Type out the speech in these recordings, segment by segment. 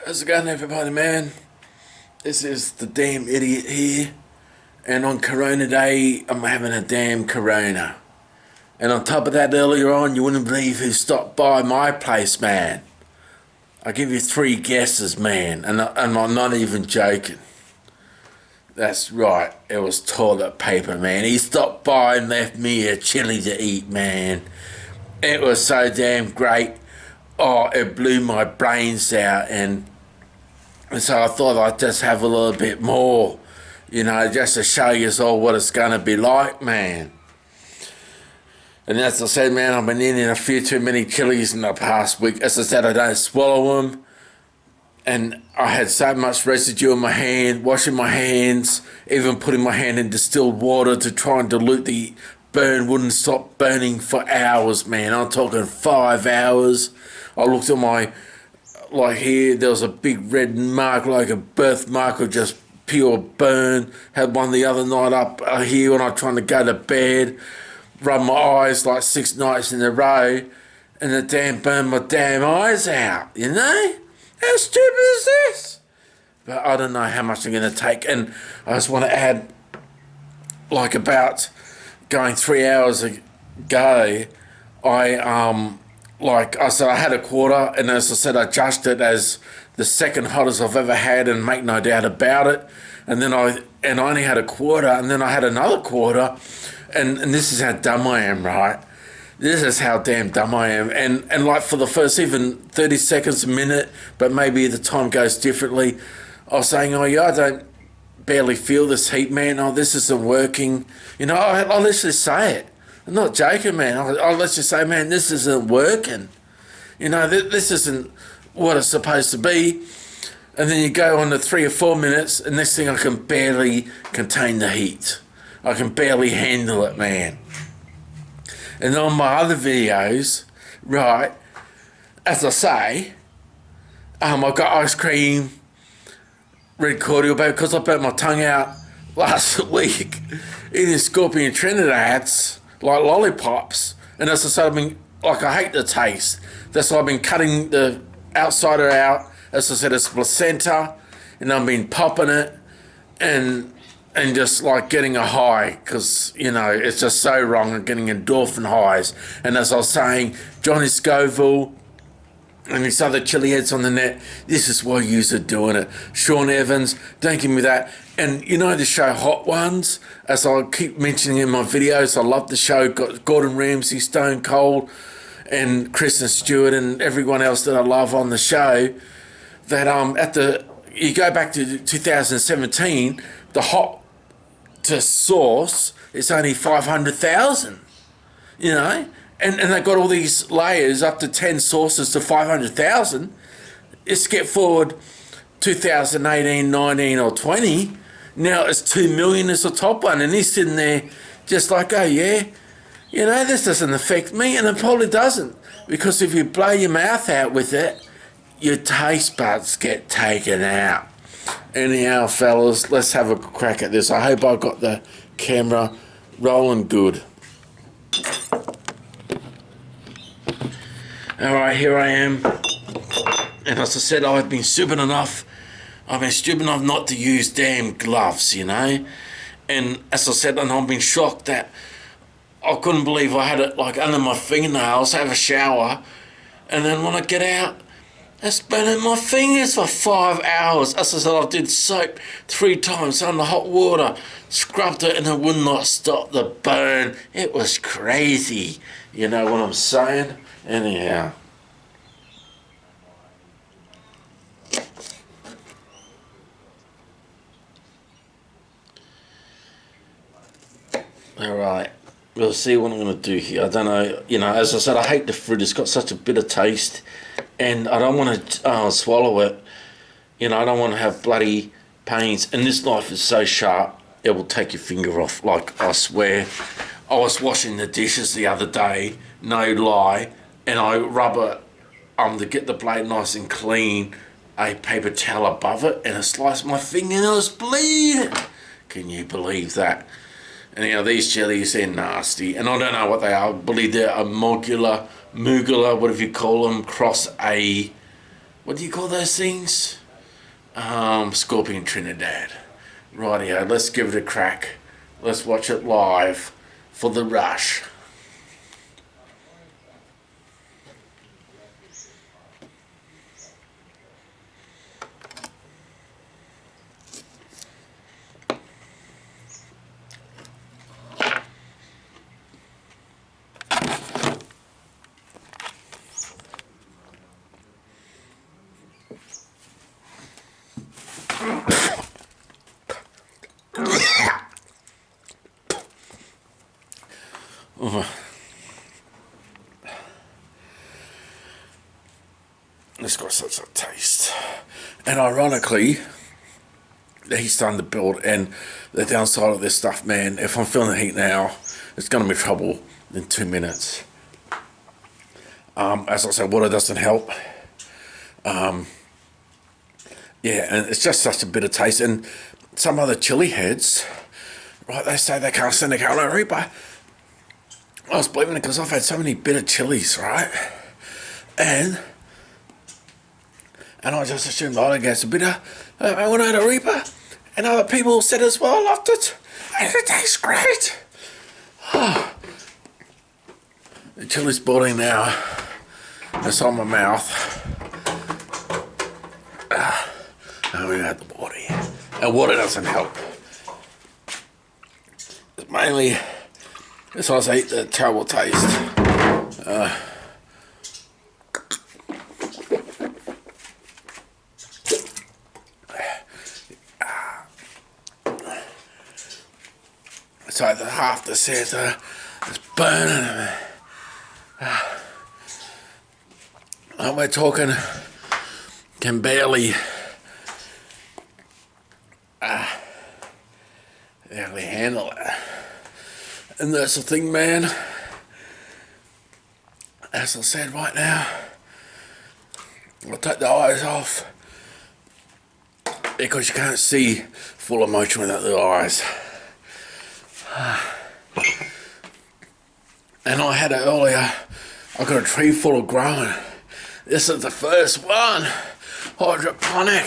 How's it going, everybody, man? This is the damn idiot here, and on Corona Day, I'm having a damn Corona. And on top of that, earlier on, you wouldn't believe who stopped by my place, man. I'll give you three guesses, man, and I'm not even joking. That's right, it was toilet paper, man. He stopped by and left me a chili to eat, man. It was so damn great. Oh, it blew my brains out, and so I thought I'd just have a little bit more, just to show you all what it's going to be like, man. And as I said, man, I've been eating a few too many chilies in the past week. As I said, I don't swallow them. And I had so much residue in my hand, washing my hands, even putting my hand in distilled water to try and dilute the burn. Wouldn't stop burning for hours, man. I'm talking 5 hours. I looked at my, like here, there was a big red mark, like a birthmark of just pure burn. Had one the other night up here when I was trying to go to bed. Rubbed my eyes like 6 nights in a row, and it damn burned my damn eyes out, you know? How stupid is this? But I don't know how much I'm going to take, and I just want to add, like about going 3 hours ago, like I said, I had a quarter, and as I said, I judged it as the second hottest I've ever had, and make no doubt about it. And then I only had a quarter, and then I had another quarter, and this is how dumb I am, right? This is how damn dumb I am. And like for the first even 30 seconds, a minute, but maybe the time goes differently, I was saying, oh yeah, I don't barely feel this heat, man. Oh, this isn't working. I'll literally say it. I'm not joking, man. I'll let you say, man, this isn't working. This isn't what it's supposed to be. And then you go on to 3 or 4 minutes, and next thing I can barely contain the heat. I can barely handle it, man. And on my other videos, right, as I say, I got ice cream, red cordial, because I burnt my tongue out last week eating scorpion trinidad's, like lollipops. And as I said, I hate the taste. That's why I've been cutting the outsider out. As I said, it's placenta, and I've been popping it, and just like getting a high, because it's just so wrong. I'm getting endorphin highs. And as I was saying, Johnny Scoville and these other chili heads on the net, this is why yous are doing it. Sean Evans, don't give me that. And the show Hot Ones, as I keep mentioning in my videos, I love the show. Got Gordon Ramsay, Stone Cold, and Kristen Stewart, and everyone else that I love on the show. That you go back to 2017, the hot to source is only 500,000, and they got all these layers up to 10 sources to 500,000. Let's get forward 2018, 19 or 20. Now it's 2 million as the top one, and he's sitting there just like, oh yeah, this doesn't affect me, and it probably doesn't, because if you blow your mouth out with it, your taste buds get taken out. Anyhow, fellas, let's have a crack at this. I hope I got the camera rolling good. Alright, here I am. And as I said, I've been stupid enough not to use damn gloves, And as I said, and I've been shocked that I couldn't believe I had it like under my fingernails, have a shower, and then when I get out, it's burning my fingers for 5 hours. As I said, I did soap 3 times under hot water, scrubbed it, and it would not stop the burn. It was crazy. You know what I'm saying? Anyhow. Alright, we'll see what I'm going to do here. I don't know, as I said, I hate the fruit. It's got such a bitter taste. And I don't want to swallow it. I don't want to have bloody pains. And this knife is so sharp, it will take your finger off. Like, I swear. I was washing the dishes the other day, no lie, and I rub it to get the blade nice and clean, a paper towel above it, and it sliced my finger and it was bleeding. Can you believe that? Anyhow, these chilies, they're nasty, and I don't know what they are. I believe they're a mugula, whatever you call them, cross a what do you call those things? Scorpion Trinidad. Rightio, let's give it a crack. Let's watch it live for the rush. It's got such a taste. And ironically, he's starting to build, and the downside of this stuff, man, if I'm feeling the heat now, it's going to be trouble in 2 minutes. As I said, water doesn't help. Yeah, and it's just such a bitter taste. And some other chili heads, right, they say they can't stand the Carolina Reaper. I was believing it because I've had so many bitter chilies, right? And I just assumed I get a bitter. I went out a Reaper, and other people said as well, I loved it. And it tastes great. Oh. The chili's boiling now. It's on my mouth. And we got the water here. And water doesn't help. It's mainly, as I say, the terrible taste. So the half the center is burning. And we're talking, can barely handle it. And that's the thing, man. As I said right now, I'll take the eyes off because you can't see full emotion without the eyes. And I had it earlier. I got a tree full of growing. This is the first one, hydroponic.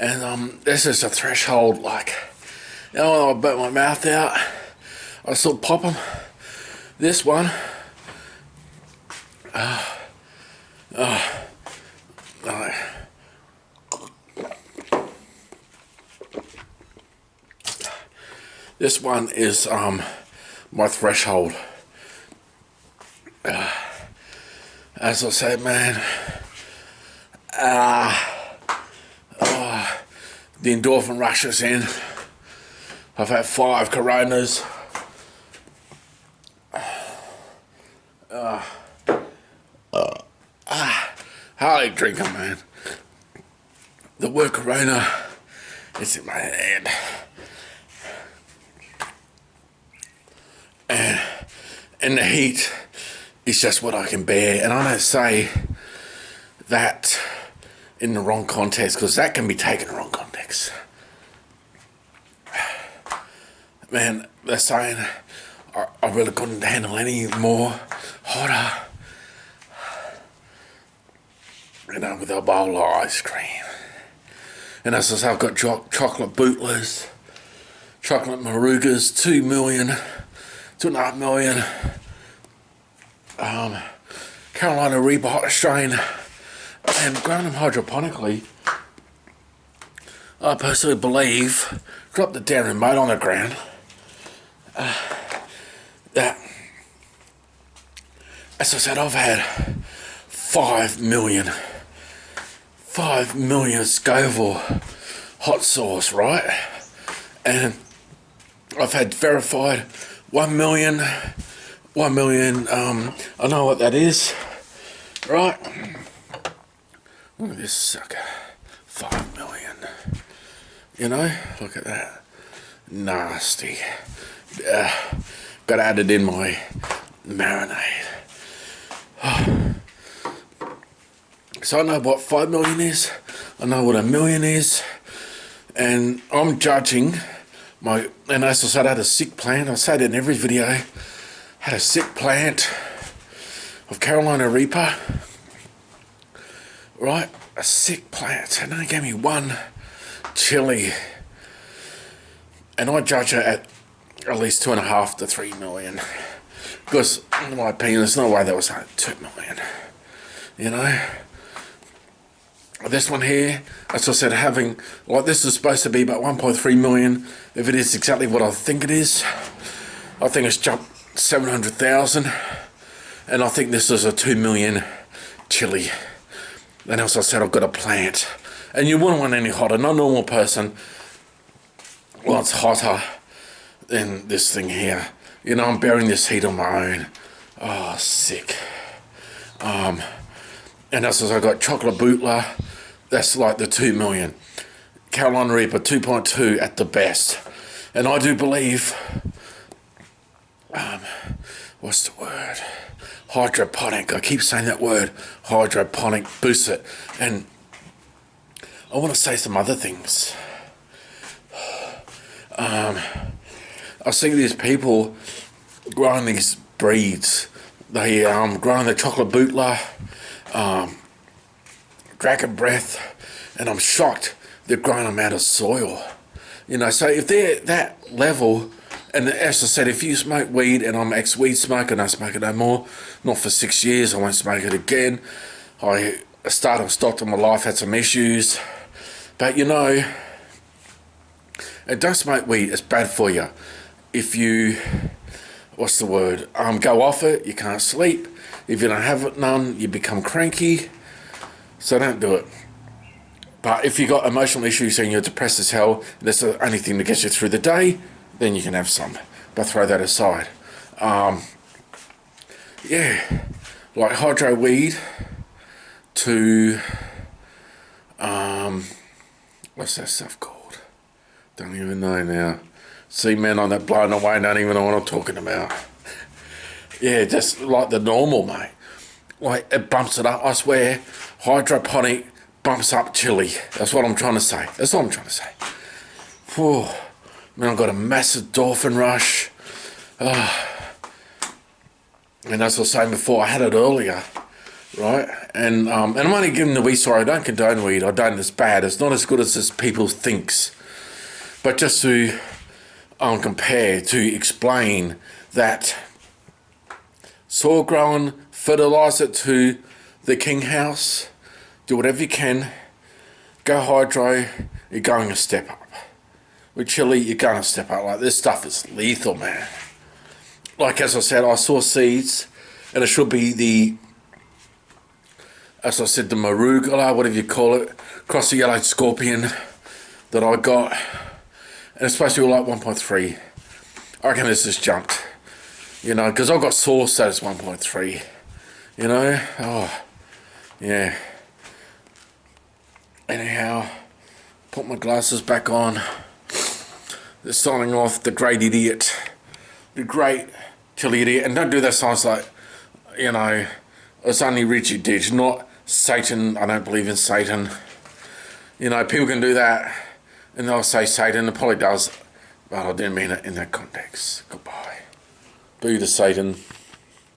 And this is a threshold, like, you know, I burnt my mouth out. I still pop them. This one, this one is my threshold. As I said, man, the endorphin rushes in. I've had 5 Coronas. Hardly drink them, man. The word Corona is in my hand. And the heat is just what I can bear. And I don't say that in the wrong context, because that can be taken in the wrong context. Man, they're saying I really couldn't handle any more hotter. You know, with a bowl of ice cream. And as I say, I've got chocolate bootlers, chocolate marugas, 2 million, 2.5 million. Carolina Reaper Hot Strain, and growing them hydroponically, I personally believe, drop it down remote on the ground, that, as I said, I've had 5 million Scoville hot sauce, right? And I've had verified 1 million, I know what that is, right? Look at this sucker, 5 million, you know, look at that, nasty. Got added in my marinade. So I know what 5 million is, I know what 1 million is, and I'm judging my, and as I said, I had a sick plant. I say it in every video, had a sick plant. of Carolina Reaper, right? A sick plant, and they gave me one chili, and I judge it at least 2.5 to 3 million, because in my opinion, there's no way that was like 2 million, you know. This one here, as I said, having, like, this is supposed to be about 1.3 million. If it is exactly what I think it is, I think it's jumped 700,000. And I think this is a 2 million chili. And as I said, I've got a plant. And you wouldn't want any hotter. No normal person wants hotter than this thing here. You know, I'm bearing this heat on my own. Oh, sick. And as I said, I've got chocolate bootler. That's like the 2 million. Carolina Reaper 2.2 at the best. And I do believe, what's the word? Hydroponic. I keep saying that word. Hydroponic boosts it. And I want to say some other things. I see these people growing these breeds. They growing the chocolate bootler, Dragon Breath, and I'm shocked they're growing them out of soil. You know, so if they're that level, and as I said, if you smoke weed, and I'm ex-weed smoker, and I smoke it no more, not for 6 years, I won't smoke it again. I started and stopped in my life, had some issues, but you know, and don't smoke weed, it's bad for you. If you, what's the word, go off it, you can't sleep. If you don't have it none, you become cranky, so don't do it. But if you got emotional issues and you're depressed as hell, and that's the only thing that gets you through the day, then you can have some, but throw that aside. Yeah, like hydro weed to, what's that stuff called? Don't even know now. See, man, I'm that blown away, don't even know what I'm talking about. Yeah, just like the normal, mate. Like, it bumps it up, I swear. Hydroponic bumps up chili. That's what I'm trying to say. That's what I'm trying to say. Whew. Man, I've got a massive dolphin rush. And as I was saying before, I had it earlier, right? And I'm only giving the weed, sorry, I don't condone weed. I don't, it's bad. It's not as good as this people thinks. But just to compare, to explain that soil growing, fertilise it to the king house, do whatever you can, go hydro, you're going a step up. With chili, you're going to step up. Like, this stuff is lethal, man. Like, as I said, I saw seeds, and it should be the, as I said, the marugula, whatever you call it, cross the yellow scorpion that I got. And it's supposed to be like 1.3. I reckon this just jumped. You know, because I got source that it's 1.3. You know? Oh, yeah. Anyhow, put my glasses back on. They're signing off the great idiot. The great chili idiot. And don't do that signs like, you know, it's only Richie Ditch, not Satan. I don't believe in Satan. You know, people can do that and they'll say Satan. It probably does, but I didn't mean it in that context. Goodbye. Boo to Satan.